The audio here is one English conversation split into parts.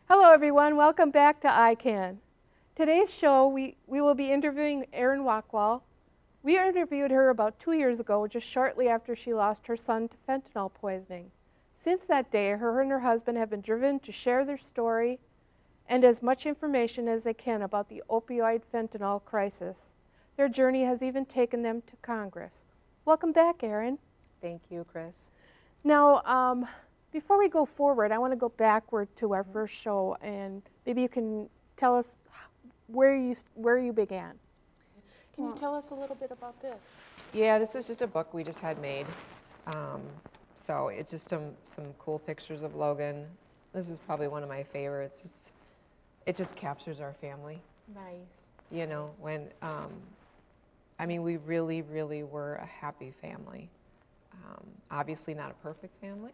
Hello everyone, welcome back to ICAN. Today's show, we will be interviewing Erin Rachwal. We interviewed her about 2 years ago, just shortly after she lost her son to fentanyl poisoning. Since that day, her and her husband have been driven to share their story and as much information as they can about the opioid fentanyl crisis. Their journey has even taken them to Congress. Welcome back, Erin. Thank you, Chris. Now, before we go forward, I want to go backward to our first show, and maybe you can tell us where you began. Can you tell us a little bit about this? Yeah, this is just a book we just had made. So it's just some cool pictures of Logan. This is probably one of my favorites. It just captures our family. Nice. You know, when, I mean, we really, really were a happy family. Obviously not a perfect family.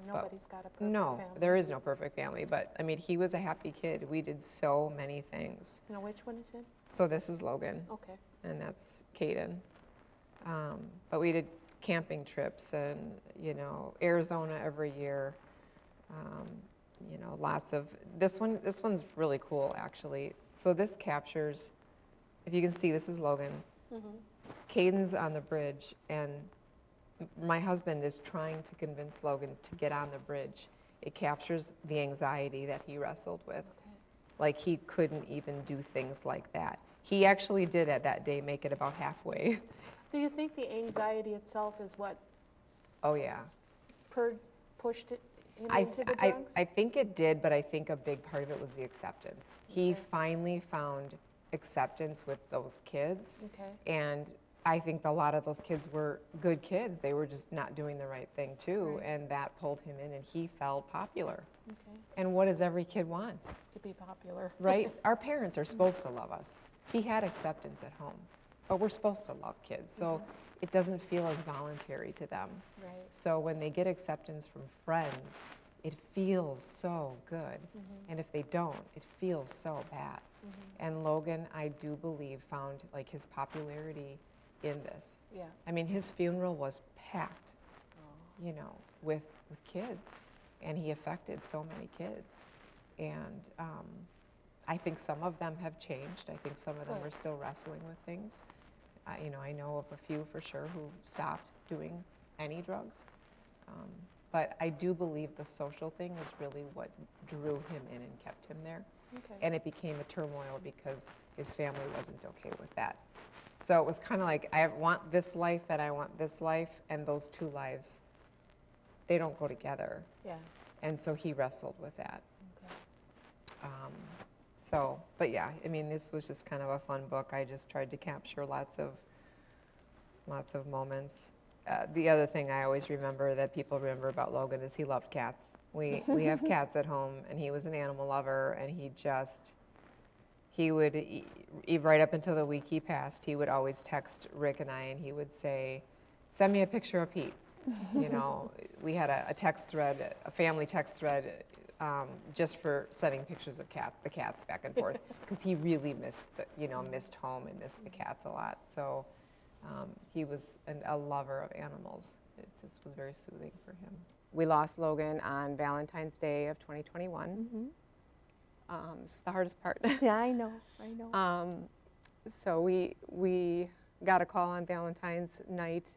Nobody's got a perfect No, family. there is no perfect family, but I mean, he was a happy kid. We did so many things. Now, which one is it? So this is Logan. Okay. And that's Caden. But we did camping trips and, you know, Arizona every year. You know, lots of, this one's really cool, actually. So this captures, if you can see, this is Logan. Mm-hmm. Caden's on the bridge, and my husband is trying to convince Logan to get on the bridge. It captures the anxiety that he wrestled with. Okay. Like, he couldn't even do things like that. He actually did at that day make it about halfway. So you think the anxiety itself is what Oh yeah. pushed him into the drugs? I think it did, but I think a big part of it was the acceptance. He Okay. finally found acceptance with those kids. Okay. And I think a lot of those kids were good kids. They were just not doing the right thing too. Right. And that pulled him in, and he felt popular. Okay. And what does every kid want? To be popular. Right? Our parents are supposed to love us. He had acceptance at home, but we're supposed to love kids. So it doesn't feel as voluntary to them. Right. So when they get acceptance from friends, it feels so good. And if they don't, it feels so bad. And Logan, I do believe, found like his popularity in this. Yeah. I mean, his funeral was packed, Oh. you know, with kids, and he affected so many kids. And I think some of them have changed. I think some of them are still wrestling with things. You know, I know of a few for sure who stopped doing any drugs. But I do believe the social thing is really what drew him in and kept him there. Okay. And it became a turmoil because his family wasn't okay with that. So it was kind of like, I want this life and I want this life, and those two lives, they don't go together. Yeah. And so he wrestled with that. Okay. But yeah, I mean, this was just kind of a fun book. I just tried to capture lots of moments. The other thing I always remember that people remember about Logan is he loved cats. We have cats at home, and he was an animal lover, and he would, right up until the week he passed, he would always text Rick and I, and he would say, send me a picture of Pete. You know, we had a text thread, a family text thread, just for sending pictures of the cats back and forth, because he really missed home and missed the cats a lot. So he was a lover of animals. It just was very soothing for him. We lost Logan on Valentine's Day of 2021. This is the hardest part. Yeah, I know. So we got a call on Valentine's night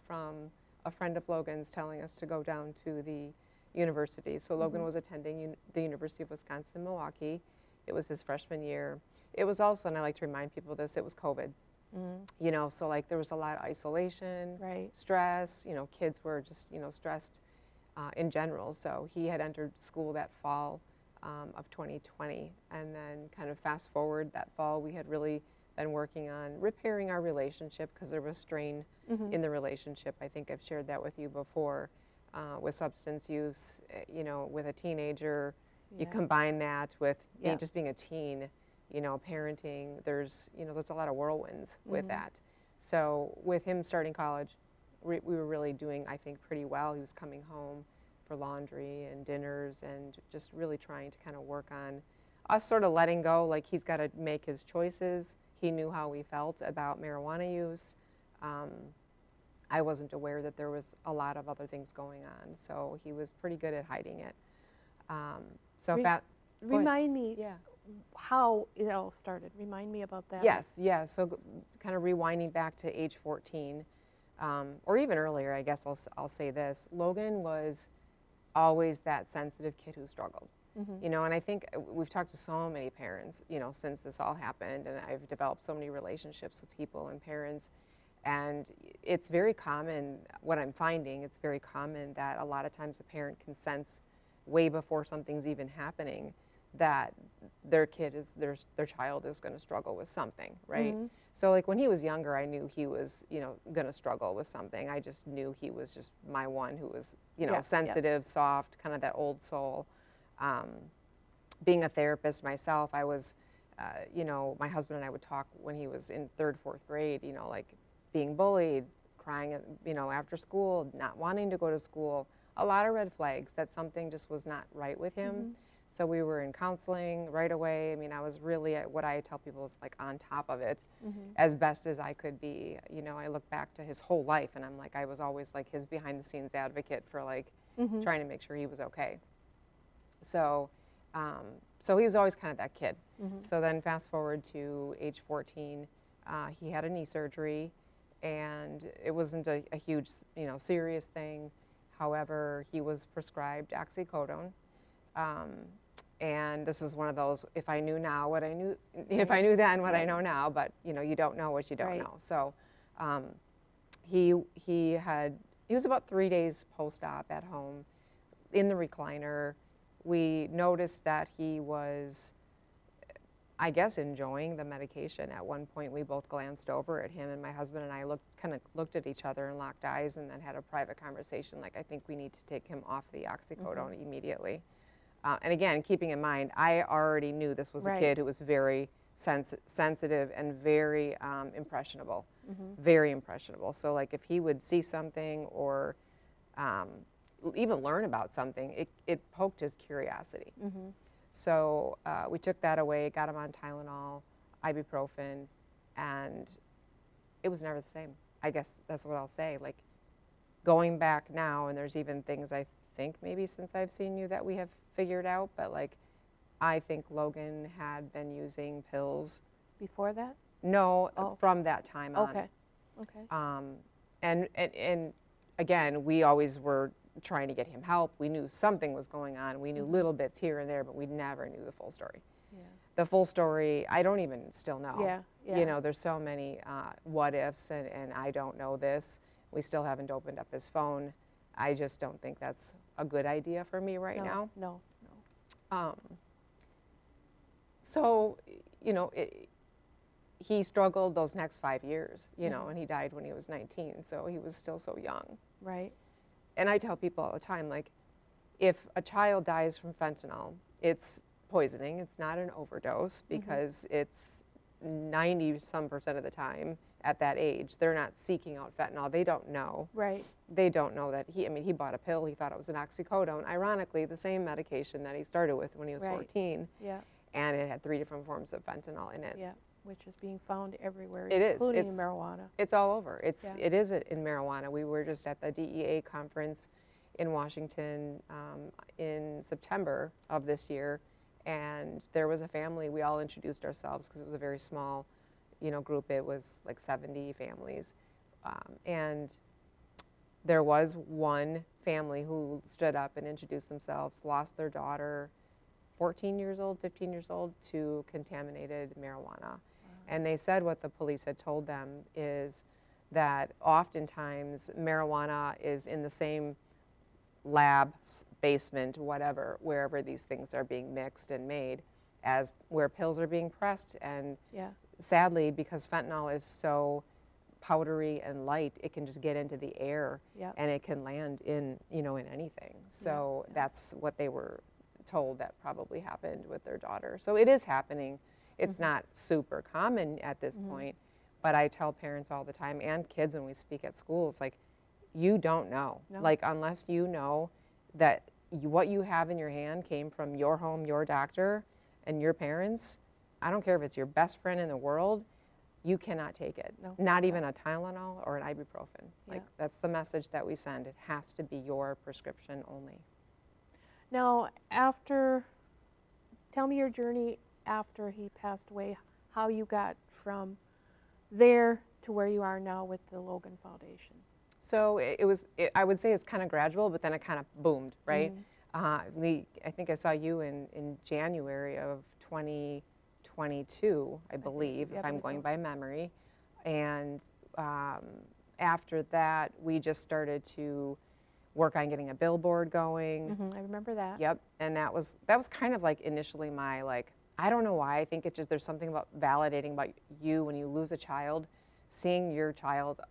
from a friend of Logan's telling us to go down to the university. So Logan was attending the University of Wisconsin-Milwaukee. It was his freshman year. It was also, and I like to remind people of this, it was COVID. You know, so like there was a lot of isolation, Right. stress, you know, kids were just, you know, stressed in general. So he had entered school that fall of 2020, and then kind of fast forward that fall, we had really been working on repairing our relationship because there was strain in the relationship. I think I've shared that with you before, with substance use, you know, with a teenager. You combine that with just being a teen, you know, parenting, there's a lot of whirlwinds with that. So with him starting college, we were really doing, I think, pretty well. He was coming home for laundry and dinners and just really trying to kind of work on us sort of letting go, like he's got to make his choices. He knew how we felt about marijuana use. I wasn't aware that there was a lot of other things going on, so he was pretty good at hiding it. Remind me Yeah. how it all started. Remind me about that. Yes, yeah. So kind of rewinding back to age 14, or even earlier, I guess I'll say this. Logan was always that sensitive kid who struggled. You know, and I think we've talked to so many parents, you know, since this all happened, and I've developed so many relationships with people and parents, and it's very common, what I'm finding, it's very common that a lot of times a parent can sense way before something's even happening that their child is going to struggle with something, right? So like when he was younger, I knew he was, you know, going to struggle with something. I just knew he was just my one who was, you know, Yeah, yeah. sensitive, soft, kind of that old soul. Being a therapist myself, I was, you know, my husband and I would talk when he was in 3rd, 4th grade, you know, like being bullied, crying, you know, after school, not wanting to go to school, a lot of red flags that something just was not right with him. So we were in counseling right away. I mean, I was really, what I tell people is like on top of it as best as I could be. You know, I look back to his whole life and I'm like, I was always like his behind the scenes advocate for like trying to make sure he was okay. So, so he was always kind of that kid. So then fast forward to age 14, he had a knee surgery, and it wasn't a huge, you know, serious thing. However, he was prescribed oxycodone, and this is one of those, if I knew now what I knew, if I knew then what I know now, but you know, you don't know what you don't know. So he was about 3 days post-op at home in the recliner. We noticed that he was, I guess, enjoying the medication. At one point, we both glanced over at him, and my husband and I looked at each other and locked eyes, and then had a private conversation. Like, I think we need to take him off the oxycodone immediately. And again, keeping in mind, I already knew this was a kid who was very sensitive and very impressionable, very impressionable. So, like, if he would see something or even learn about something, it poked his curiosity. So we took that away, got him on Tylenol, ibuprofen, and it was never the same. I guess that's what I'll say. Like, going back now, and there's even things I think maybe since I've seen you that we have figured out, but like, I think Logan had been using pills. Before that? No, from that time on. Okay. Okay. And again, we always were trying to get him help. We knew something was going on. We knew little bits here and there, but we never knew the full story. Yeah. The full story, I don't even still know. Yeah. Yeah. You know, there's so many what ifs, and I don't know this. We still haven't opened up his phone. I just don't think that's a good idea for me right now. No. So, you know, he struggled those next 5 years, you know, and he died when he was 19, so he was still so young. Right. And I tell people all the time, like, if a child dies from fentanyl, it's poisoning. It's not an overdose, because it's 90-some% of the time at that age, they're not seeking out fentanyl. They don't know. Right. They don't know that he bought a pill. He thought it was an oxycodone. Ironically, the same medication that he started with when he was 14. Yeah. And it had 3 different forms of fentanyl in it. Yeah. Which is being found everywhere, It is. including in marijuana. It's all over. It is in marijuana. We were just at the DEA conference in Washington in September of this year, and there was a family. We all introduced ourselves because it was a very small, you know, group. It was like 70 families, and there was one family who stood up and introduced themselves, lost their daughter, 14 years old, 15 years old, to contaminated marijuana. And they said what the police had told them is that oftentimes marijuana is in the same lab, basement, whatever, wherever these things are being mixed and made, as where pills are being pressed. And sadly, because fentanyl is so powdery and light, it can just get into the air and it can land in, you know, in anything. So that's what they were told that probably happened with their daughter. So it is happening. It's not super common at this point, but I tell parents all the time, and kids when we speak at schools, like, you don't know. Like, unless you know that what you have in your hand came from your home, your doctor, and your parents, I don't care if it's your best friend in the world, you cannot take it. Not even a Tylenol or an ibuprofen. Like, that's the message that we send. It has to be your prescription only. Now, after tell me your journey after he passed away, how you got from there to where you are now with the Logan Foundation. So I would say it's kind of gradual, but then it kind of boomed, right? I think I saw you in January of 2022, I believe, yeah, if I'm believe going so. by memory. And after that, we just started to work on getting a billboard going. I remember that. Yep, and that was kind of like initially my, like, I don't know why, I think it's just, there's something about validating about you when you lose a child, seeing your child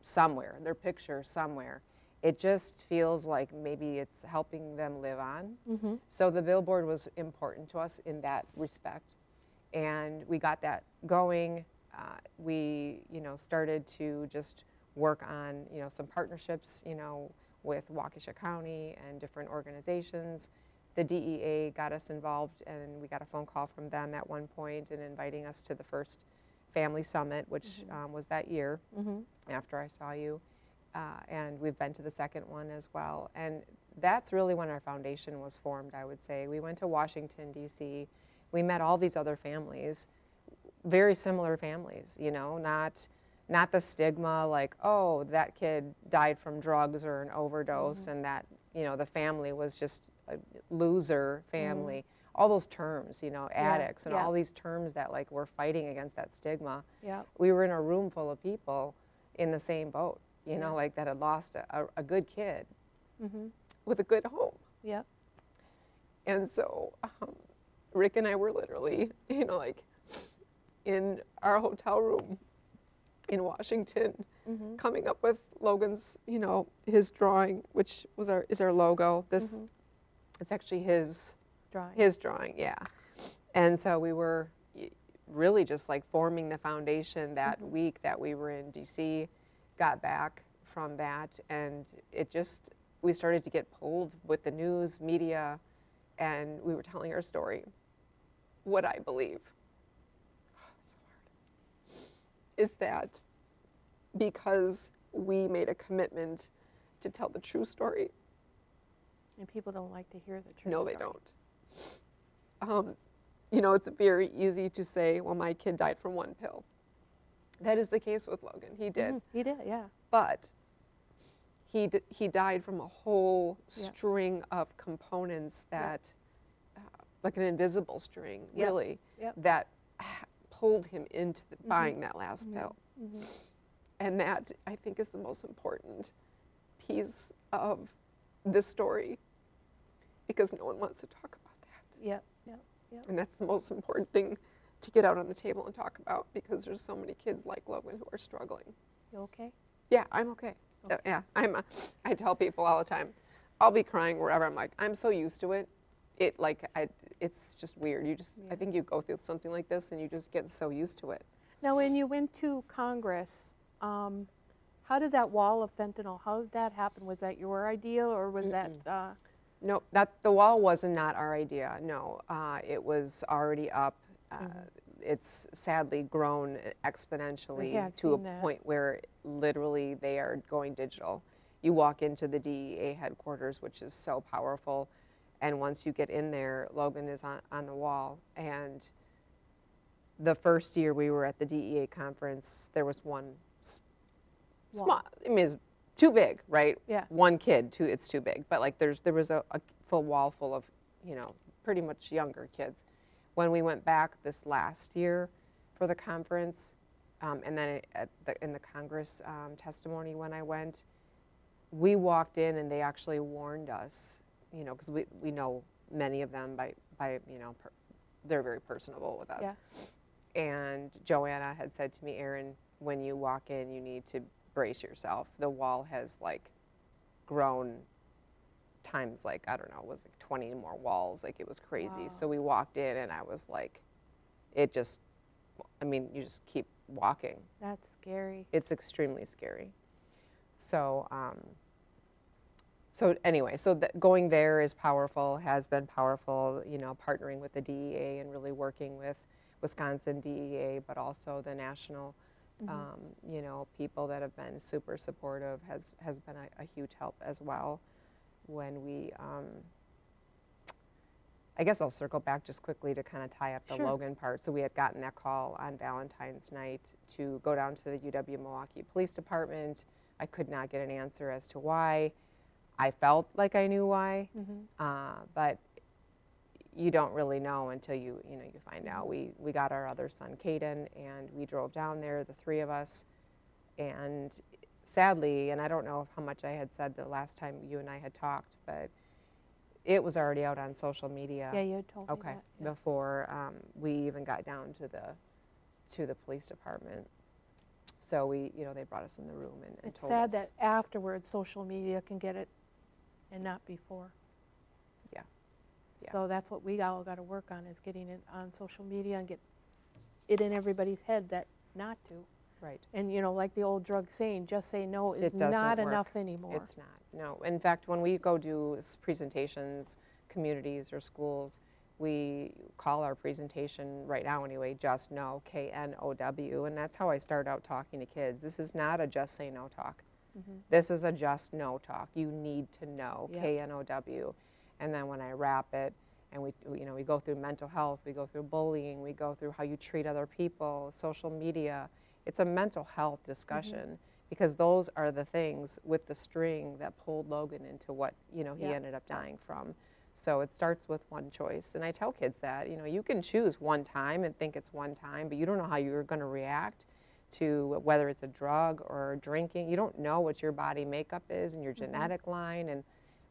somewhere, their picture somewhere. It just feels like maybe it's helping them live on. So the billboard was important to us in that respect. And we got that going. We, started to just work on, some partnerships, with Waukesha County and different organizations. The DEA got us involved, and we got a phone call from them at one point and inviting us to the first Family Summit, which was that year after I saw you. And we've been to the second one as well. And that's really when our foundation was formed, I would say. We went to Washington, D.C. We met all these other families, very similar families, not the stigma like, oh, that kid died from drugs or an overdose and that, the family was just a loser family. All those terms, addicts and all these terms that like we're fighting against that stigma. We were in a room full of people in the same boat, like that had lost a good kid with a good home. And so Rick and I were literally, like in our hotel room in Washington, coming up with Logan's, his drawing, which is our logo. This, it's actually his drawing, yeah. And so we were really just like forming the foundation that week that we were in DC, got back from that, and we started to get pulled with the news, media, and we were telling our story. What I believe, so hard, is that because we made a commitment to tell the true story. And people don't like to hear the true story. No, they don't. It's very easy to say, well, my kid died from one pill. That is the case with Logan. He did. He did, yeah. But he died from a whole string of components that, like an invisible string, really, that pulled him into buying that last pill. And that, I think, is the most important piece of this story, because no one wants to talk about that. And that's the most important thing to get out on the table and talk about, because there's so many kids like Logan who are struggling. You okay? Yeah, I'm okay. Yeah, I tell people all the time, I'll be crying wherever. I'm like, I'm so used to it. It's just weird. I think you go through something like this and you just get so used to it. Now, when you went to Congress, how did that wall of fentanyl, how did that happen? Was that your idea, or was that? No, the wall was not our idea. No, it was already up. It's sadly grown exponentially to a point where literally they are going digital. You walk into the DEA headquarters, which is so powerful, and once you get in there, Logan is on the wall. And the first year we were at the DEA conference, there was one small, I mean, it's too big, right? Yeah. One kid, it's too big. But like there was a full wall full of, pretty much younger kids. When we went back this last year for the conference, and then in the Congress testimony when I went, we walked in and they actually warned us, because we know many of them by they're very personable with us. And Joanna had said to me, Erin, when you walk in, you need to brace yourself. The wall has like grown times, like, I don't know, it was like 20 more walls. Like, it was crazy. So we walked in and I was like, you just keep walking. That's scary. It's extremely scary. So, anyway, going there is powerful, has been powerful, partnering with the DEA and really working with Wisconsin DEA, but also the national, people that have been super supportive has been a huge help as well. When we, I guess I'll circle back just quickly to kind of tie up the Sure. Logan part. So we had gotten that call on Valentine's night to go down to the UW-Milwaukee Police Department. I could not get an answer as to why. I felt like I knew why, but you don't really know until you find out. We got our other son, Caden, and we drove down there, the three of us, and sadly, and I don't know how much I had said the last time you and I had talked, but it was already out on social media. Yeah, you had told me Okay, that. Yeah. before we even got down to the police department. So they brought us in the room and It's told sad us. that afterwards social media can get it and not before. Yeah. Yeah. So that's what we all got to work on, is getting it on social media and get it in everybody's head that not to. Right. And like the old drug saying, just say no is It doesn't not work. enough anymore. It's not. No. In fact, when we go do presentations, communities or schools, we call our presentation right now anyway, just know, KNOW, and that's how I start out talking to kids. This is not a just say no talk. This is a just no talk. You need to know, Yep. KNOW. And then when I wrap it, and we go through mental health, we go through bullying, we go through how you treat other people, social media. It's a mental health discussion, because those are the things with the string that pulled Logan into what he Yeah. ended up dying from. So it starts with one choice. And I tell kids that, you can choose one time and think it's one time, but you don't know how you're going to react to whether it's a drug or drinking. You don't know what your body makeup is and your genetic line, and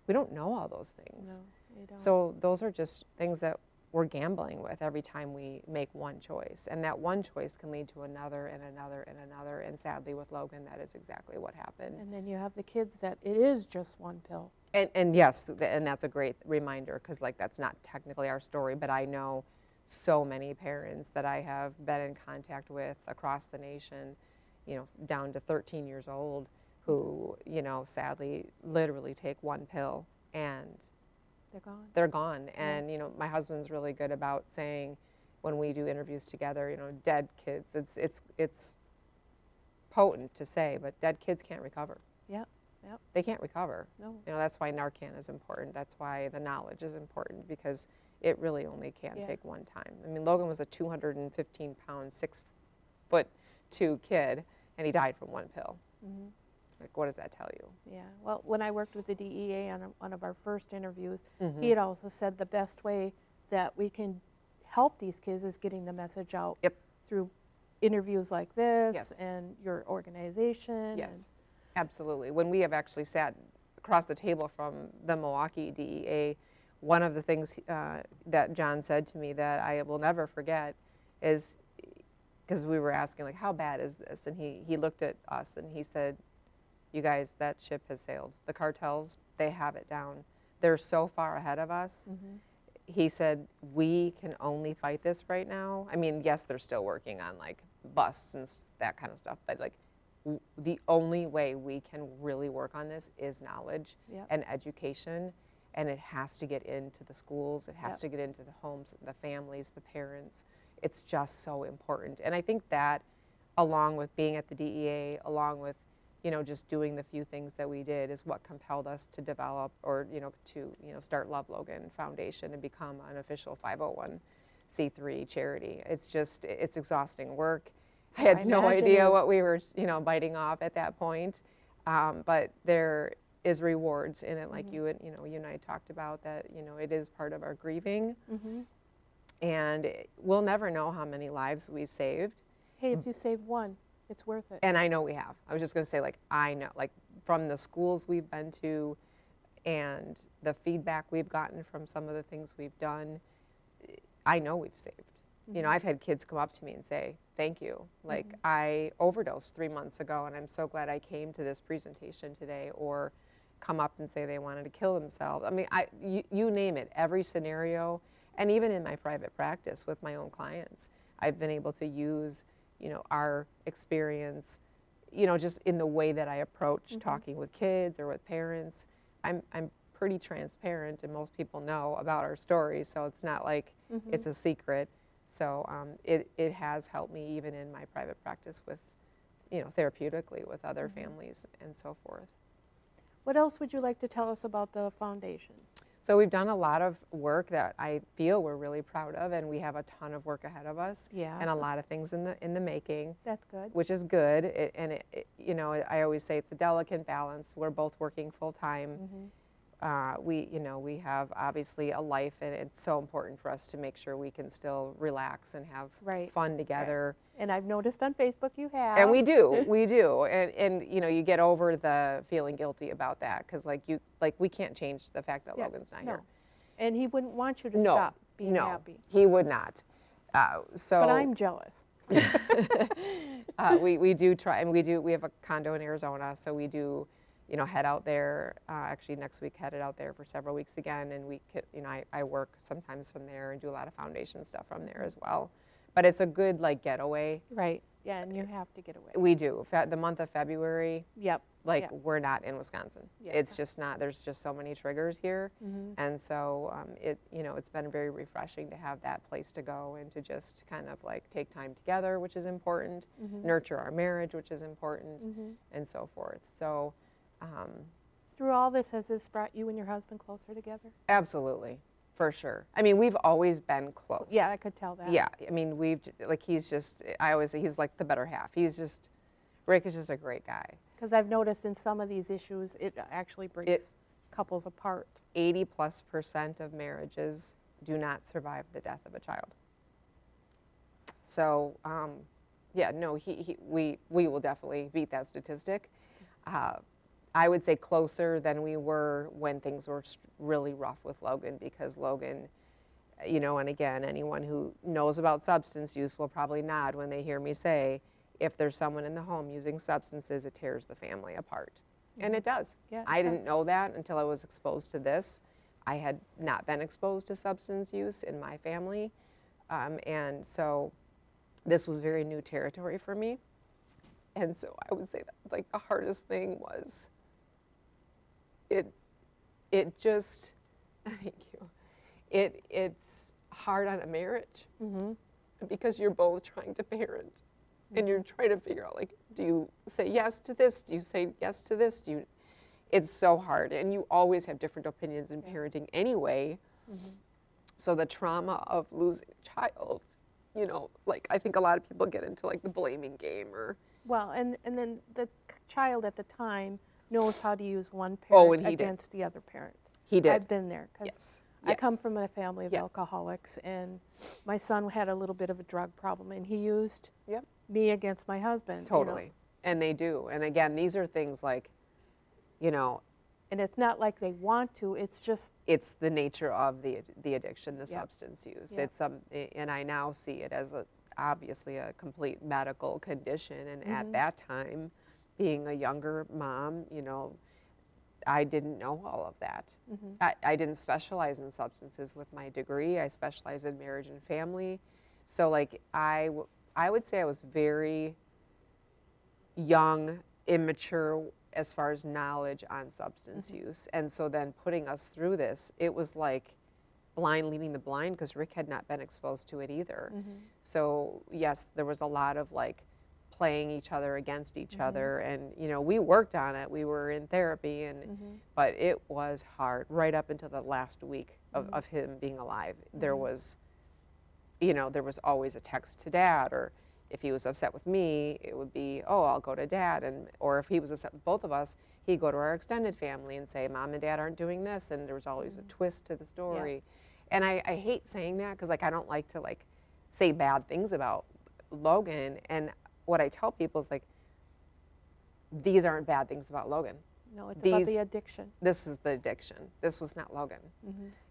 we don't know all those things. No, you don't. So those are just things that we're gambling with every time we make one choice. And that one choice can lead to another and another and another. And sadly with Logan, that is exactly what happened. And then you have the kids that it is just one pill. And yes, and that's a great reminder, because that's not technically our story, but I know so many parents that I have been in contact with across the nation, down to 13 years old, who, sadly literally take one pill and They're gone. they're gone. And, my husband's really good about saying, when we do interviews together, dead kids, it's potent to say, but dead kids can't recover. Yep. Yep. They can't recover. No. That's why Narcan is important. That's why the knowledge is important, because it really only can Yeah. take one time. I mean, Logan was a 215-pound, 6'2" kid, and he died from one pill. What does that tell you? Yeah. Well, when I worked with the DEA on one of our first interviews, Mm-hmm. he had also said the best way that we can help these kids is getting the message out Yep. through interviews like this Yes. and your organization. Yes, absolutely. When we have actually sat across the table from the Milwaukee DEA, one of the things that John said to me that I will never forget is, because we were asking, how bad is this? And he looked at us and he said, you guys, that ship has sailed. The cartels, they have it down. They're so far ahead of us. He said, we can only fight this right now. I mean, yes, they're still working on busts and that kind of stuff, but the only way we can really work on this is knowledge Yep. and education, and it has to get into the schools, it has Yep. to get into the homes, the families, the parents. It's just so important. And I think that, along with being at the DEA, along with just doing the few things that we did, is what compelled us to develop, or to start Love Logan Foundation and become an official 501c3 charity. It's exhausting work. I had no imagine it idea is. what we were biting off at that point, but there is rewards in it, like you and I talked about, that it is part of our grieving, and we'll never know how many lives we've saved. Hey, if you save one, it's worth it. And I know we have. I was just going to say, I know, from the schools we've been to and the feedback we've gotten from some of the things we've done, I know we've saved. I've had kids come up to me and say, thank you. I overdosed 3 months ago, and I'm so glad I came to this presentation today, or come up and say they wanted to kill themselves. I mean, you name it, every scenario. And even in my private practice with my own clients, I've been able to use our experience, just in the way that I approach talking with kids or with parents. I'm pretty transparent, and most people know about our story, so it's not like it's a secret. So it has helped me even in my private practice with, therapeutically with other families and so forth. What else would you like to tell us about the foundation? So we've done a lot of work that I feel we're really proud of, and we have a ton of work ahead of us. Yeah. And a lot of things in the making. That's good. Which is good. You know, I always say it's a delicate balance. We're both working full time. We have obviously a life, and it's so important for us to make sure we can still relax and have fun together. Right. And I've noticed on Facebook you have. And we do. And you know, you get over the feeling guilty about that, because we can't change the fact that Logan's not here. And he wouldn't want you to stop being happy. He would not. But I'm jealous. We do try, and we have a condo in Arizona, so we do, you know, head out there. Actually, next week headed out there for several weeks again, and I work sometimes from there and do a lot of foundation stuff from there as well. But it's a good getaway. Right. Yeah, and you have to get away. We do. The month of February. Yep. We're not in Wisconsin. Yeah. It's just not. There's just so many triggers here, and so it's been very refreshing to have that place to go and to just kind of take time together, which is important. Nurture our marriage, which is important, and so forth. So. Through all this, has this brought you and your husband closer together? Absolutely, for sure. I mean, we've always been close. Yeah, I could tell that. Yeah, I mean, he's just, I always say he's like the better half. Rick is just a great guy. Because I've noticed in some of these issues, it actually brings couples apart. 80+% of marriages do not survive the death of a child. So, we will definitely beat that statistic. I would say closer than we were when things were really rough with Logan, because Logan, you know, and again, anyone who knows about substance use will probably nod when they hear me say, if there's someone in the home using substances, it tears the family apart. And it does. Yeah, I didn't know that until I was exposed to this. I had not been exposed to substance use in my family. And so this was very new territory for me. And so I would say that the hardest thing was it just, thank you, it's hard on a marriage because you're both trying to parent and you're trying to figure out do you say yes to this? Do you say yes to this? It's so hard, and you always have different opinions in parenting anyway. So the trauma of losing a child, you know, I think a lot of people get into the blaming game Well, and then the child at the time knows how to use one parent against the other parent. He did. I've been there. Yes. I come from a family of alcoholics, and my son had a little bit of a drug problem, and he used me against my husband. Totally. You know? And they do. And again, these are things you know. And it's not like they want to, it's just. It's the nature of the addiction, the substance use. It's and I now see it as obviously a complete medical condition. And at that time, being a younger mom, you know, I didn't know all of that. I didn't specialize in substances with my degree. I specialized in marriage and family. So I would say I was very young, immature as far as knowledge on substance use. And so then putting us through this, it was blind leading the blind, because Rick had not been exposed to it either. So yes, there was a lot of playing each other against each other, and you know, we worked on it. We were in therapy, and but it was hard right up until the last week of him being alive. There was, you know, there was always a text to Dad, or if he was upset with me, it would be, oh, I'll go to Dad, or if he was upset with both of us, he'd go to our extended family and say, Mom and Dad aren't doing this, and there was always a twist to the story. And I hate saying that, because I don't like to say bad things about Logan. And what I tell people is these aren't bad things about Logan. No, it's about the addiction. This is the addiction. This was not Logan.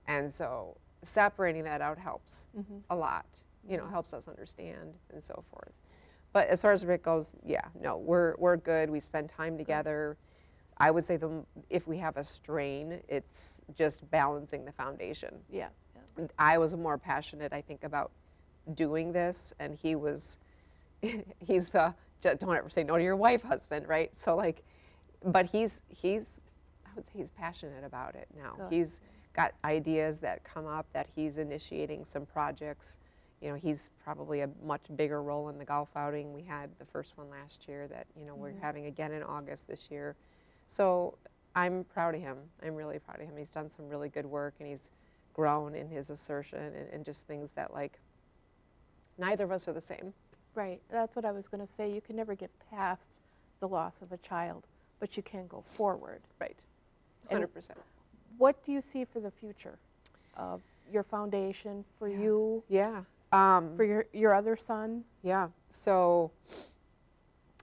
And so separating that out helps a lot. You know, helps us understand and so forth. But as far as Rick goes, we're good. We spend time together. I would say if we have a strain, it's just balancing the foundation. Yeah. I was more passionate, I think, about doing this, and he's the don't ever say no to your wife husband, right? So but he's I would say he's passionate about it now. Good. He's got ideas that come up, that he's initiating some projects. You know, he's probably a much bigger role in the golf outing. We had the first one last year that, you know, we're having again in August this year. So I'm proud of him. I'm really proud of him. He's done some really good work, and he's grown in his assertion and just things that, like, neither of us are the same. Right, that's what I was going to say. You can never get past the loss of a child, but you can go forward. Right, And 100%. what do you see for the future of your foundation, for you, Yeah. for your other son? Yeah. So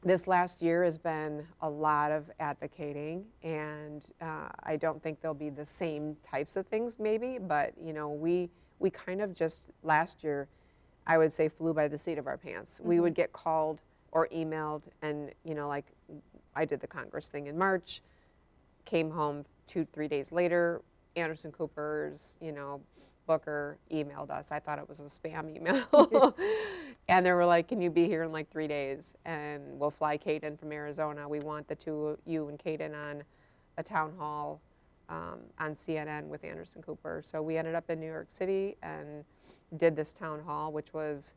this last year has been a lot of advocating, and I don't think there'll be the same types of things maybe, but we kind of just last year, I would say, flew by the seat of our pants. We would get called or emailed, and like I did the Congress thing in March, came home 2-3 days later, Anderson Cooper's, Booker emailed us. I thought it was a spam email. And they were like, can you be here in like 3 days? And we'll fly Kate in from Arizona. We want the two of you and Kate in on a town hall on CNN with Anderson Cooper. So we ended up in New York City and did this town hall, which was...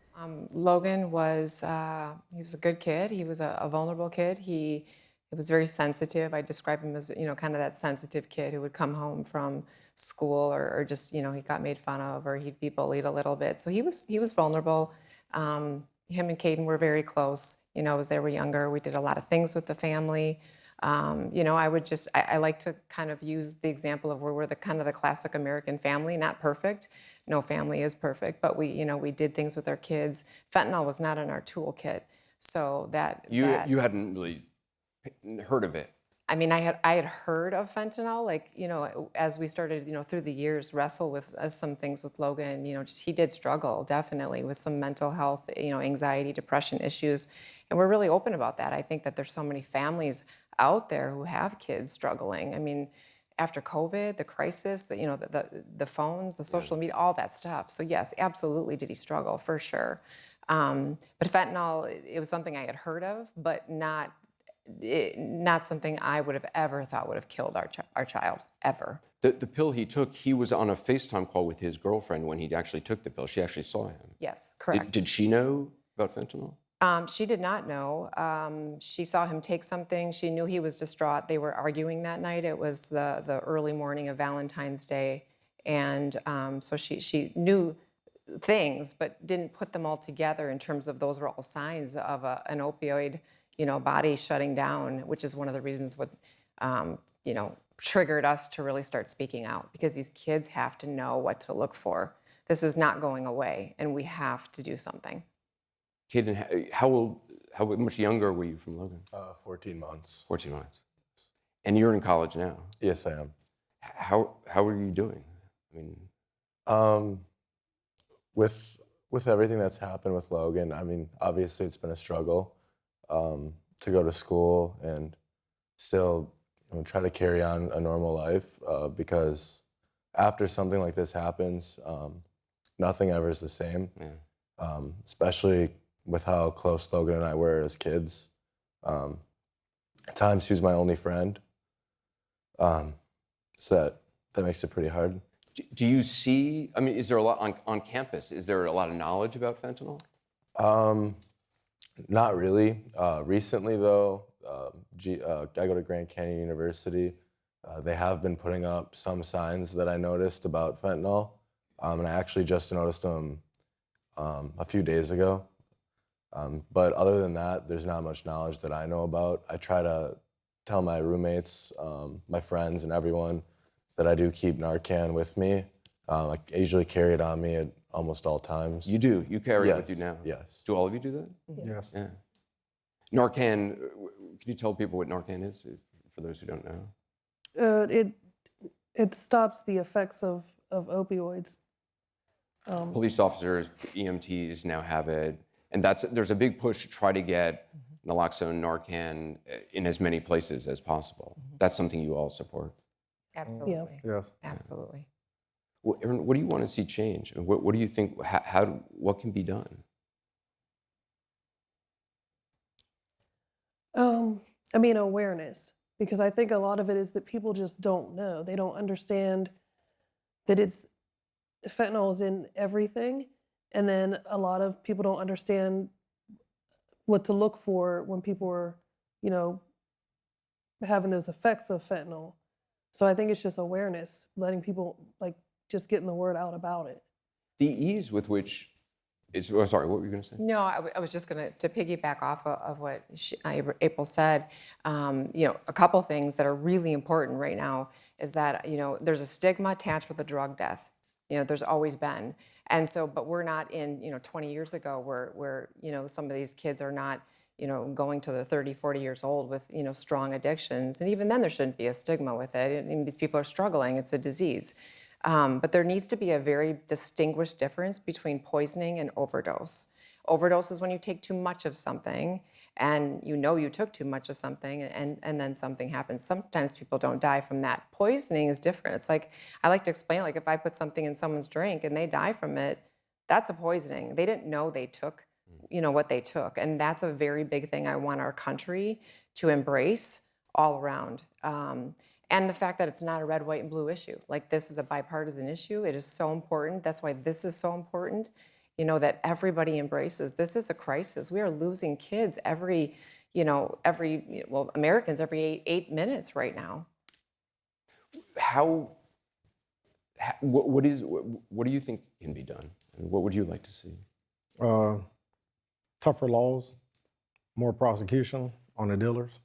Logan was, he was a good kid. He was a vulnerable kid. He was very sensitive. I describe him as, kind of that sensitive kid who would come home from school or just, he got made fun of or he'd be bullied a little bit. So he was vulnerable. Him and Caden were very close, as they were younger. We did a lot of things with the family. I like to kind of use the example of where we're the kind of the classic American family, not perfect. No family is perfect, but we did things with our kids. Fentanyl was not in our toolkit. So You hadn't really heard of it. I mean, I had heard of fentanyl, like, as we started, through the years, wrestle with some things with Logan, he did struggle definitely with some mental health, anxiety, depression issues. And we're really open about that. I think that there's so many families out there who have kids struggling. I mean, after COVID, the crisis, the phones, the social media, all that stuff. So yes, absolutely did he struggle, for sure. But fentanyl, it was something I had heard of, but not something I would have ever thought would have killed our child, ever. The pill he took, he was on a FaceTime call with his girlfriend when he actually took the pill. She actually saw him. Yes, correct. Did she know about fentanyl? She did not know. She saw him take something. She knew he was distraught. They were arguing that night. It was the early morning of Valentine's Day. And so she knew things, but didn't put them all together in terms of those were all signs of an opioid body shutting down, which is one of the reasons what, triggered us to really start speaking out, because these kids have to know what to look for. This is not going away, and we have to do something. Caden, how much younger were you from Logan? 14 months. 14 months. And you're in college now. Yes, I am. How are you doing? I mean, with everything that's happened with Logan, I mean, obviously it's been a struggle to go to school and still try to carry on a normal life because after something like this happens, nothing ever is the same. Yeah. Especially with how close Logan and I were as kids. At times he was my only friend. So that makes it pretty hard. Do you see, I mean, is there a lot on campus? Is there a lot of knowledge about fentanyl? Not really. Recently, though, I go to Grand Canyon University. They have been putting up some signs that I noticed about fentanyl, and I actually just noticed them a few days ago. But other than that, there's not much knowledge that I know about. I try to tell my roommates, my friends, and everyone that I do keep Narcan with me. I usually carry it on me at almost all times. You do? You carry it with you Yes, now? yes. Do all of you do that? Yes. Yeah. Narcan, can you tell people what Narcan is, for those who don't know? It stops the effects of opioids. Police officers, EMTs now have it. And there's a big push to try to get naloxone, Narcan in as many places as possible. That's something you all support. Absolutely. Yes. Absolutely. Well, Erin, what do you want to see change? What do you think, what can be done? I mean, awareness, because I think a lot of it is that people just don't know. They don't understand that fentanyl is in everything. And then a lot of people don't understand what to look for when people are, having those effects of fentanyl. So I think it's just awareness, letting people, like, just getting the word out about it. The ease with which it's, oh, sorry, what were you going to say? No, I was just going to piggyback off of what April said. A couple things that are really important right now is that, there's a stigma attached with a drug death. There's always been. And so, but we're not in, 20 years ago where some of these kids are not, going to the 30, 40 years old with, strong addictions. And even then there shouldn't be a stigma with it. I mean, these people are struggling. It's a disease. But there needs to be a very distinguished difference between poisoning and overdose. Overdose is when you take too much of something and you took too much of something and then something happens. Sometimes people don't die from that. Poisoning is different. It's like, I like to explain, like if I put something in someone's drink and they die from it, that's a poisoning. They didn't know they took, what they took. And that's a very big thing I want our country to embrace all around. And the fact that it's not a red, white, and blue issue. Like this is a bipartisan issue. It is so important. That's why this is so important, that everybody embraces. This is a crisis. We are losing kids Americans every 8 minutes right now. What do you think can be done? What would you like to see? Tougher laws, more prosecution on the dealers.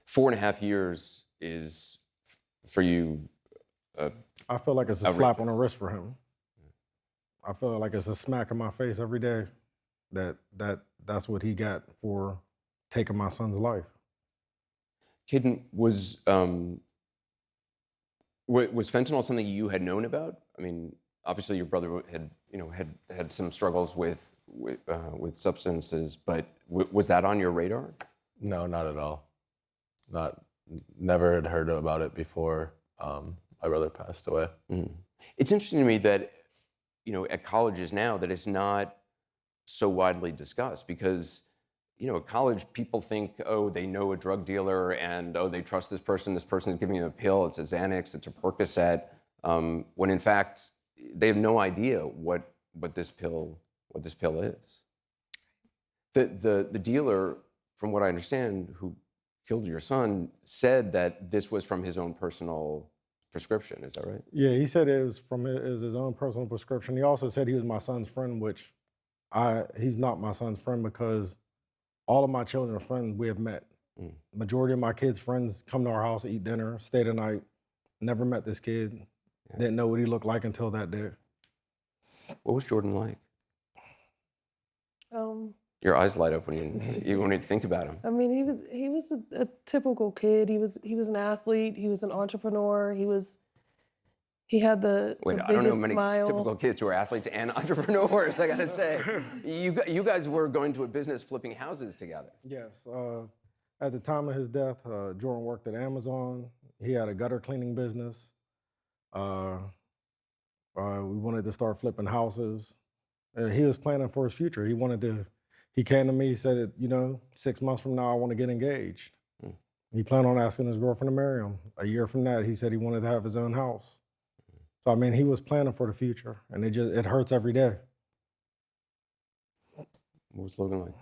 4.5 years is, for you, I feel like it's a slap on the wrist for him. I feel like it's a smack in my face every day that's what he got for taking my son's life. Caden, was fentanyl something you had known about? I mean, obviously your brother had some struggles with substances, but was that on your radar? No, not at all. Never had heard about it before my brother passed away. Mm. It's interesting to me that, at colleges now, that it's not so widely discussed because, at college people think, oh, they know a drug dealer and, oh, they trust this person is giving them a pill, it's a Xanax, it's a Percocet, when in fact, they have no idea what this pill is. The dealer, from what I understand, who killed your son, said that this was from his own personal prescription. Is that right? Yeah, he said it was from his own personal prescription. He also said he was my son's friend, which he's not my son's friend because all of my children's friends we have met. Mm. Majority of my kids' friends come to our house, eat dinner, stay the night. Never met this kid. Yeah. Didn't know what he looked like until that day. What was Jordan like? Your eyes light up when you think about him. I mean, he was a typical kid. He was an athlete. He was an entrepreneur. He had the Wait, the I don't know biggest many smile. typical kids who are athletes and entrepreneurs. I gotta say, you guys were going to a business flipping houses together. Yes. At the time of his death, Jordan worked at Amazon. He had a gutter cleaning business. We wanted to start flipping houses. He was planning for his future. He came to me, he said, 6 months from now, I want to get engaged. Mm. He planned on asking his girlfriend to marry him. A year from that, he said he wanted to have his own house. So, I mean, he was planning for the future, and it hurts every day. What was Logan like?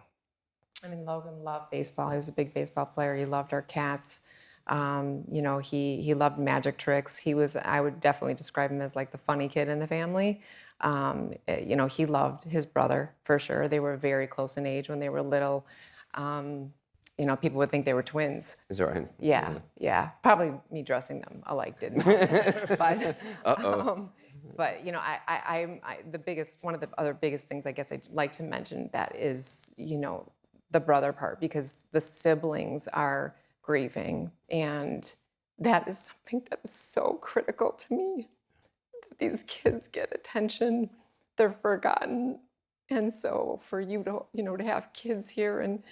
I mean, Logan loved baseball. He was a big baseball player. He loved our cats. He loved magic tricks. I would definitely describe him as like the funny kid in the family. He loved his brother for sure. They were very close in age when they were little. People would think they were twins. Is that right? Yeah. Probably me dressing them alike didn't help. But one of the other biggest things I guess I'd like to mention that is, the brother part, because the siblings are grieving, and that is something that is so critical to me. That these kids get attention, they're forgotten, and so for you to have kids here and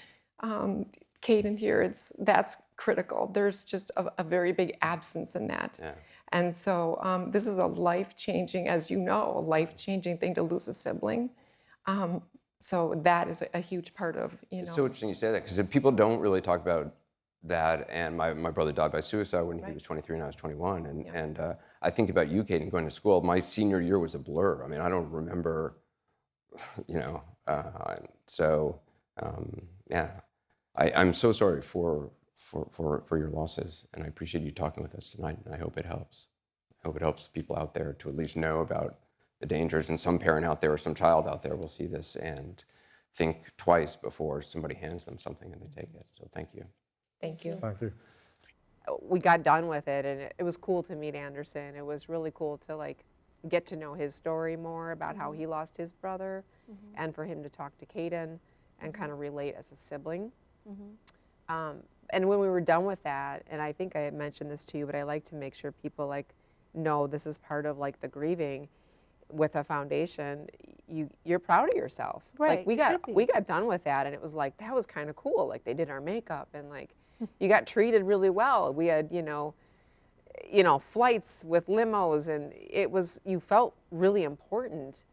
Caden here, that's critical. There's just a very big absence in that. Yeah. And so this is a life-changing, as you know, a life-changing thing to lose a sibling. So that is a huge part of, It's so interesting you say that, because people don't really talk about that. And my brother died by suicide when he was 23 and I was 21. And I think about you, Caden, going to school. My senior year was a blur. I mean, I don't remember, I'm so sorry for for your losses. And I appreciate you talking with us tonight, and I hope it helps. I hope it helps people out there to at least know about the dangers, and some parent out there or some child out there will see this and think twice before somebody hands them something and they take it. So thank you. Thank you. Thank you. We got done with it, and it was cool to meet Anderson. It was really cool to like get to know his story more about how he lost his brother, and for him to talk to Caden and kind of relate as a sibling. And when we were done with that, and I think I had mentioned this to you, but I like to make sure people like know this is part of like the grieving. With a foundation, you're proud of yourself. Right, Like we you got should be. we got done with that, and it was like that was kind of cool. Like they did our makeup, and like you got treated really well. We had flights with limos, and it was you felt really important.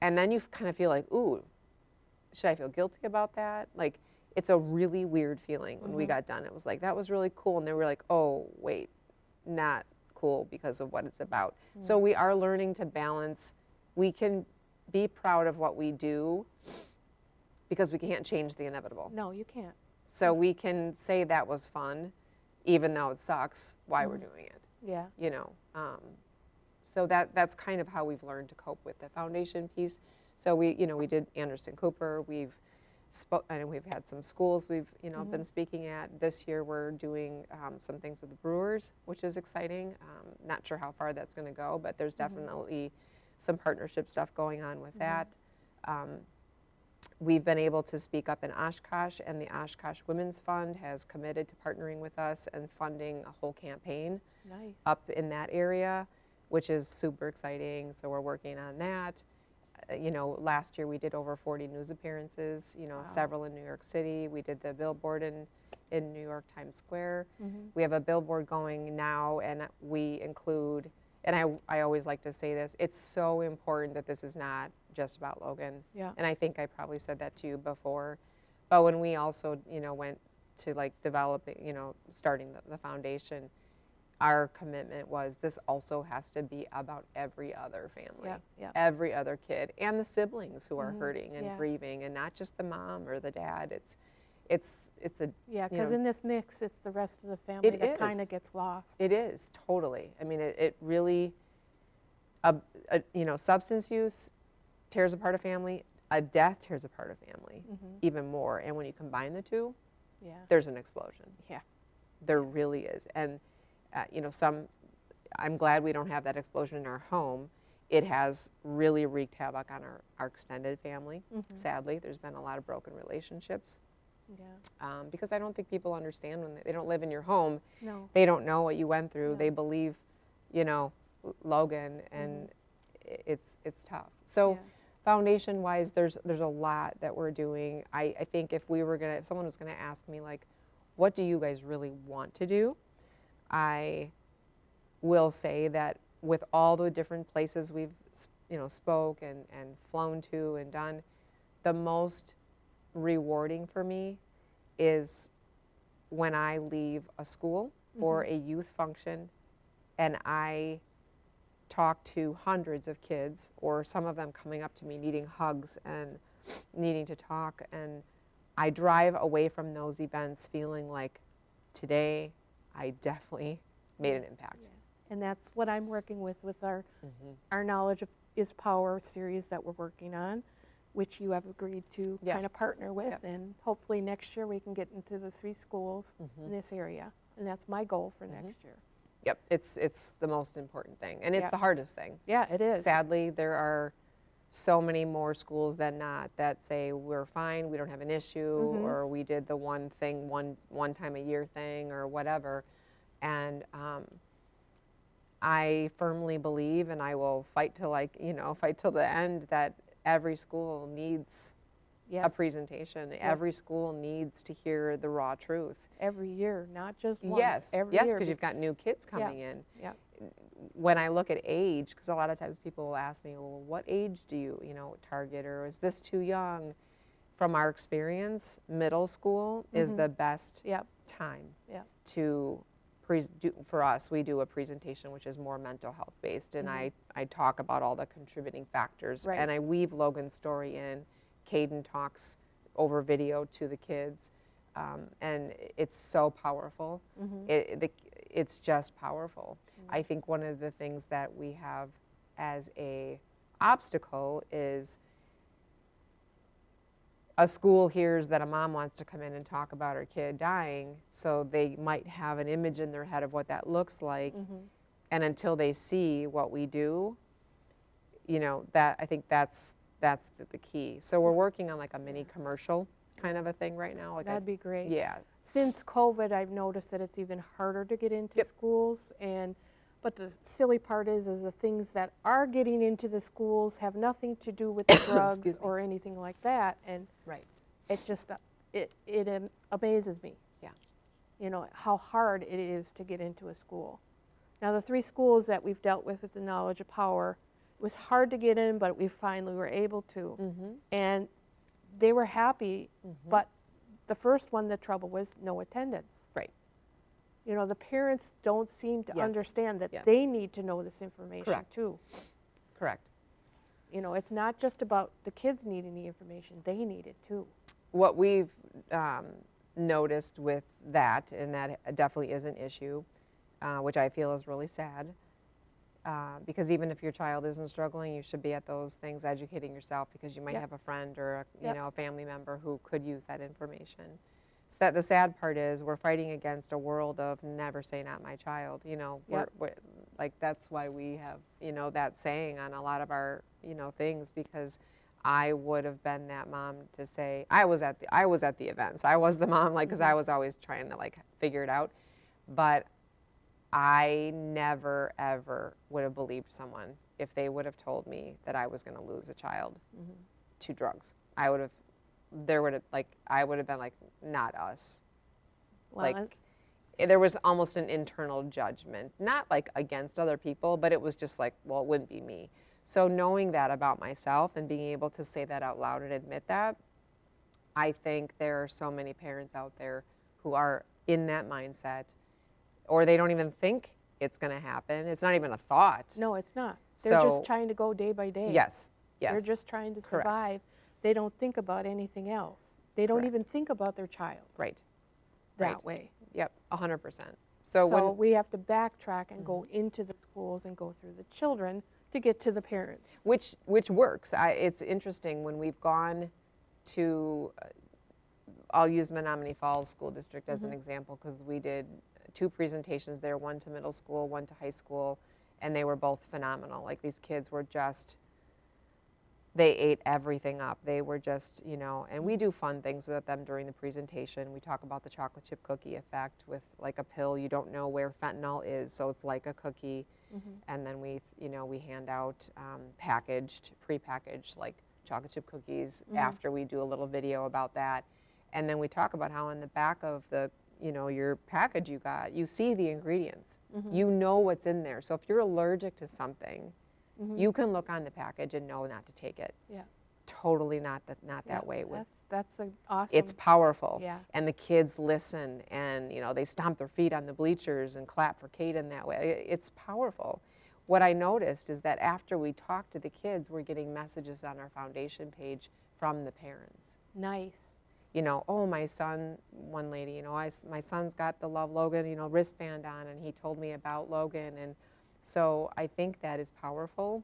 And then you kind of feel like, ooh, should I feel guilty about that? Like it's a really weird feeling when we got done. It was like that was really cool, and they were like, oh wait, not cool because of what it's about. So we are learning to balance. We can be proud of what we do because we can't change the inevitable. No, you can't. So we can say that was fun, even though it sucks why we're doing it. Yeah. So that's kind of how we've learned to cope with the foundation piece. So we did Anderson Cooper. And we've had some schools we've been speaking at. This year we're doing some things with the Brewers, which is exciting. Not sure how far that's going to go, but there's definitely some partnership stuff going on with that. We've been able to speak up in Oshkosh, and the Oshkosh Women's Fund has committed to partnering with us and funding a whole campaign Nice. up in that area, which is super exciting. So we're working on that. Last year we did over 40 news appearances, several in New York City. We did the billboard in New York Times Square. We have a billboard going now, and we include, and I always like to say this, it's so important that this is not just about Logan. Yeah. And I think I probably said that to you before. But when we also, went to like developing, starting the foundation, our commitment was this also has to be about every other family, every other kid, and the siblings who are hurting and grieving, and not just the mom or the dad. It's a because in this mix, it's the rest of the family that kind is. of gets lost. It is totally. I mean, it really, substance use tears apart a family. A death tears apart a family even more. And when you combine the two, there's an explosion. Yeah. There really is. And I'm glad we don't have that explosion in our home. It has really wreaked havoc on our extended family. Sadly, there's been a lot of broken relationships. Yeah. Because I don't think people understand when they don't live in your home. No. They don't know what you went through. No. They believe, Logan, and it's tough. So foundation-wise, there's a lot that we're doing. I think if someone was gonna ask me like, what do you guys really want to do? I will say that with all the different places we've spoke and flown to and done, the most rewarding for me is when I leave a school for a youth function and I talk to hundreds of kids, or some of them coming up to me needing hugs and needing to talk, and I drive away from those events feeling like today I definitely made an impact. And that's what I'm working with our Knowledge is Power series that we're working on, which you have agreed to kind of partner with. And hopefully next year we can get into the 3 schools in this area. And that's my goal for next year. Yep, it's the most important thing, and it's the hardest thing. Yeah, it is. Sadly, there are so many more schools than not that say we're fine, we don't have an issue, or we did the one thing one time a year thing or whatever. And I firmly believe, and I will fight till the end, that every school needs a presentation. Every school needs to hear the raw truth. Every year, not just once. Yes, every year. because you've got new kids coming in. Yeah. When I look at age, because a lot of times people will ask me, well, what age do you target, or is this too young? From our experience, middle school is the best time to for us. We do a presentation which is more mental health based, and I talk about all the contributing factors, and I weave Logan's story in. Caden talks over video to the kids. and it's so powerful. It's just powerful. I think one of the things that we have as a obstacle is a school hears that a mom wants to come in and talk about her kid dying, so they might have an image in their head of what that looks like, and until they see what we do, that I think that's the key. So we're working on like a mini commercial kind of a thing right now. Like That'd be great. Yeah. Since COVID, I've noticed that it's even harder to get into schools, but the silly part is the things that are getting into the schools have nothing to do with the drugs or anything like that, and Right. it just it amazes me. Yeah. How hard it is to get into a school. Now the 3 schools that we've dealt with the Knowledge of Power, it was hard to get in, but we finally were able to, and they were happy. But the first one, the trouble was no attendance. Right. The parents don't seem to Yes. understand that Yes. they need to know this information Correct. too. Correct. It's not just about the kids needing the information, they need it too. What we've noticed with that, and that definitely is an issue, which I feel is really sad, because even if your child isn't struggling, you should be at those things educating yourself, because you might have a friend or a family member who could use that information. So that the sad part is we're fighting against a world of never say not my child. We're like, that's why we have that saying on a lot of our things, because I would have been that mom to say I was at the events. I was the mom, like, because I was always trying to like figure it out, but I never ever would have believed someone if they would have told me that I was going to lose a child to drugs. I would have been like, not us. Well, Like, there was almost an internal judgment, not like against other people, but it was just like, well, it wouldn't be me. So knowing that about myself and being able to say that out loud and admit that, I think there are so many parents out there who are in that mindset, or they don't even think it's going to happen. It's not even a thought. no, it's not. They're So- just trying to go day by day. Yes. Yes. They're just trying to Correct. survive. They don't think about anything else. They don't Correct. even think about their child Right. that Right. way. Yep. 100%. So when we have to backtrack and go into the schools and go through the children to get to the parents. which works. It's interesting when we've gone to, I'll use Menominee Falls School District as an example, because we did 2 presentations there, one to middle school, one to high school, and they were both phenomenal. Like, these kids were just, they ate everything up. They were just, and we do fun things with them during the presentation. We talk about the chocolate chip cookie effect with like a pill. You don't know where fentanyl is, so it's like a cookie. And then we hand out prepackaged like chocolate chip cookies after we do a little video about that. And then we talk about how in the back of the, your package you see the ingredients. You know what's in there. So if you're allergic to something, you can look on the package and know not to take it. Yeah. Totally not that way. That's awesome. It's powerful. Yeah. And the kids listen, and they stomp their feet on the bleachers and clap for Kate in that way. It's powerful. What I noticed is that after we talk to the kids, we're getting messages on our foundation page from the parents. Nice. Oh, my son, one lady, my son's got the Love Logan, wristband on, and he told me about Logan. And so I think that is powerful.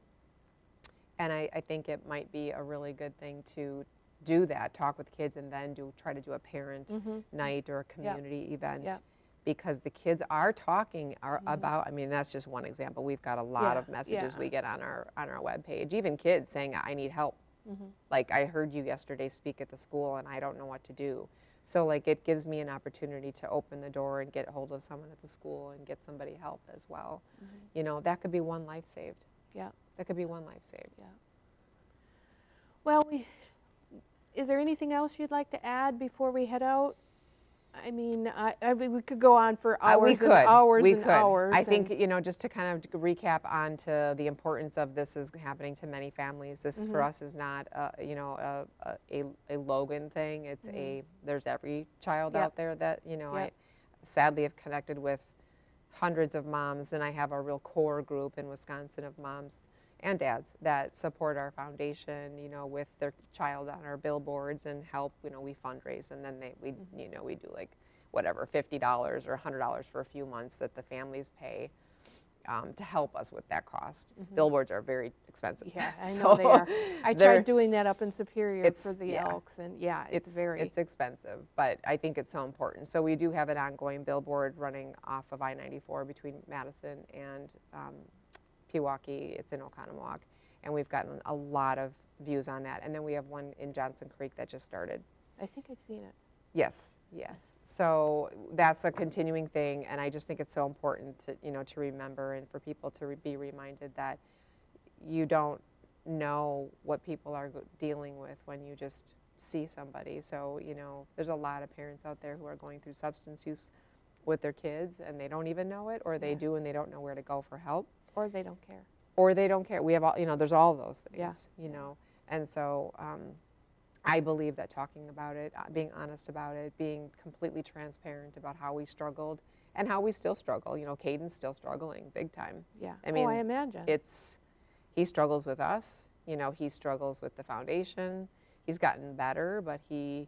And I think it might be a really good thing to do that, talk with kids, and then try to do a parent night or a community event. Yep. Because the kids are talking about, that's just one example. We've got a lot Yeah, of messages yeah. we get on our webpage, even kids saying, I need help. Like, I heard you yesterday speak at the school and I don't know what to do. So like, it gives me an opportunity to open the door and get hold of someone at the school and get somebody help as well. That could be one life saved. Yeah. That could be one life saved. Yeah. Well, is there anything else you'd like to add before we head out? We could go on for hours and hours and hours. I think, just to kind of recap on to the importance of this is happening to many families. This for us is not, a Logan thing. It's there's every child out there that, I sadly have connected with hundreds of moms, and I have a real core group in Wisconsin of moms, and dads that support our foundation, you know, with their child on our billboards and help. You know, we fundraise, and then we do like whatever, $50 or $100 for a few months that the families pay to help us with that cost. Billboards are very expensive. Yeah, I know they are. I they're- tried doing that up in Superior for It's- the yeah. Elks, and yeah, it's expensive, but I think it's so important. So we do have an ongoing billboard running off of I-94 between Madison and Pewaukee. It's in Oconomowoc, and we've gotten a lot of views on that. And then we have one in Johnson Creek that just started. I think I've seen it. Yes, yes. So that's a continuing thing, and I just think it's so important to, you know, to remember and for people to be reminded that you don't know what people are dealing with when you just see somebody. So, you know, there's a lot of parents out there who are going through substance use with their kids, and they don't even know it, or they do and they don't know where to go for help. Or they don't care. Or they don't care. We have all, you know, there's all those things, Yeah. you know. And so I believe that talking about it, being honest about it, being completely transparent about how we struggled and how we still struggle. You know, Caden's still struggling big time. Yeah. I mean, I imagine. He struggles with us. You know, he struggles with the foundation. He's gotten better, but he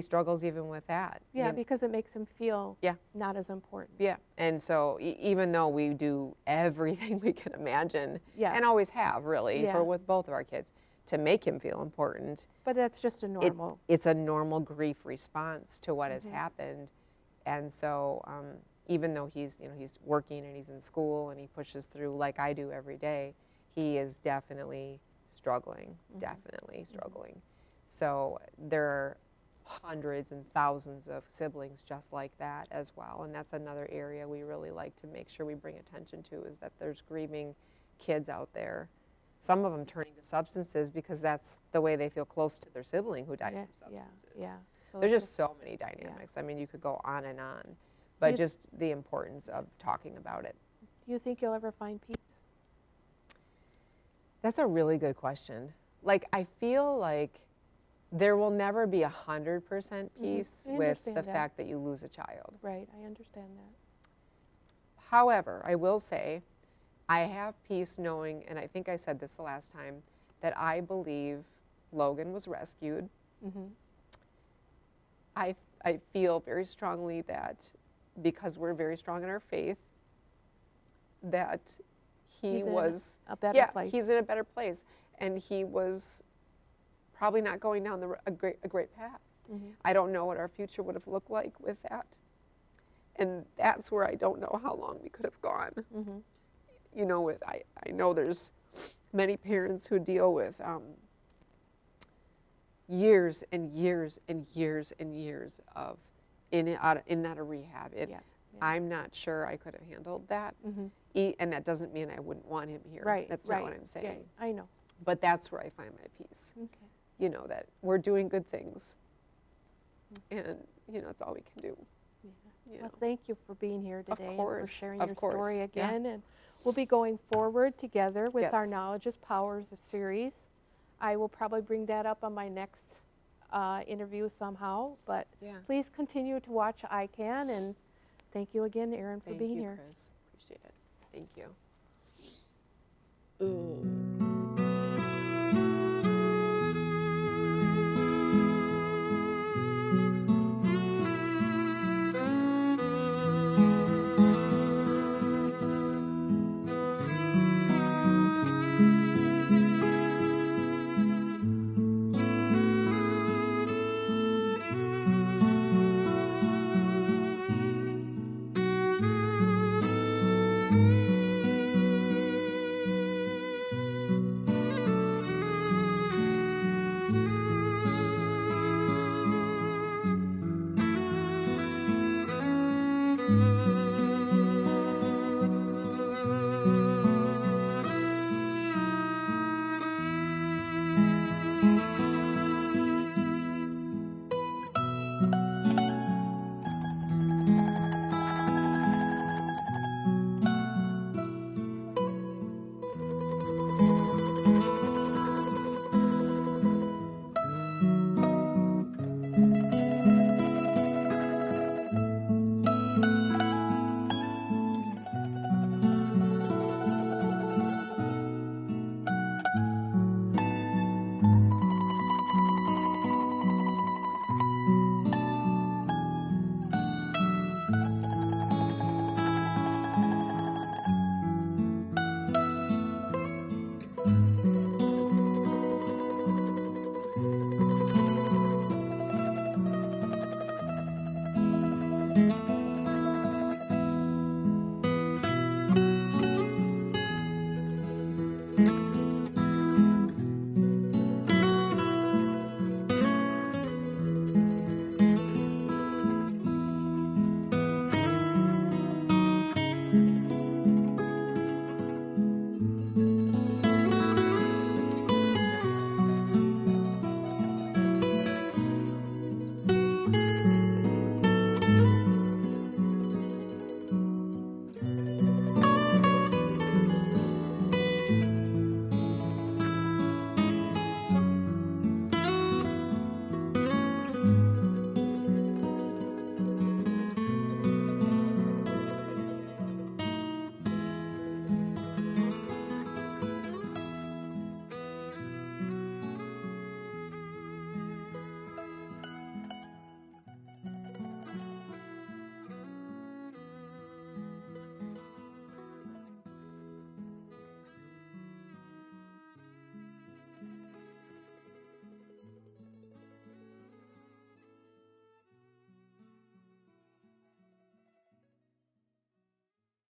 struggles even with that. Yeah, You- because it makes him feel Yeah. not as important. Yeah, and so even though we do everything we can imagine, Yeah. and always have really, Yeah. with both of our kids, to make him feel important, But that's just a normal. it's a normal grief response to what has happened. And so even though he's working and he's in school and he pushes through like I do every day, he is definitely struggling, So there are hundreds and thousands of siblings just like that as well. And that's another area we really like to make sure we bring attention to, is that there's grieving kids out there. Some of them turning to substances because that's the way they feel close to their sibling who died Yeah, from yeah, substances. yeah. So There's it's just so many dynamics. I mean, you could go on and on, but You- just the importance of talking about it. Do you think you'll ever find peace? That's a really good question. Like, I feel like there will never be 100% peace I with understand the that. fact that you lose a child. Right, I understand that. However, I will say I have peace knowing, and I think I said this the last time, that I believe Logan was rescued. I feel very strongly that because we're very strong in our faith, that he He's in was a better place. he's in a better place, and he was probably not going down a great path. I don't know what our future would have looked like with that, and that's where I don't know how long we could have gone. You know, I know there's many parents who deal with years and years and years and years of in and out of rehab. Yeah. I'm not sure I could have handled that. And that doesn't mean I wouldn't want him here. Right, That's right. not what I'm saying. Yeah, I know. But that's where I find my peace. Okay. You know, that we're doing good things. And, you know, it's all we can do. Yeah. You Well, know. thank you for being here Of today and for course, sharing of your course, story yeah. again. And we'll be going forward together with our Yes. Knowledge is Powers series. I will probably bring that up on my next interview somehow. But Yeah. please continue to watch ICAN. And thank you again, Erin, for Thank being you, here. Chris. Appreciate it. Thank you. Ooh.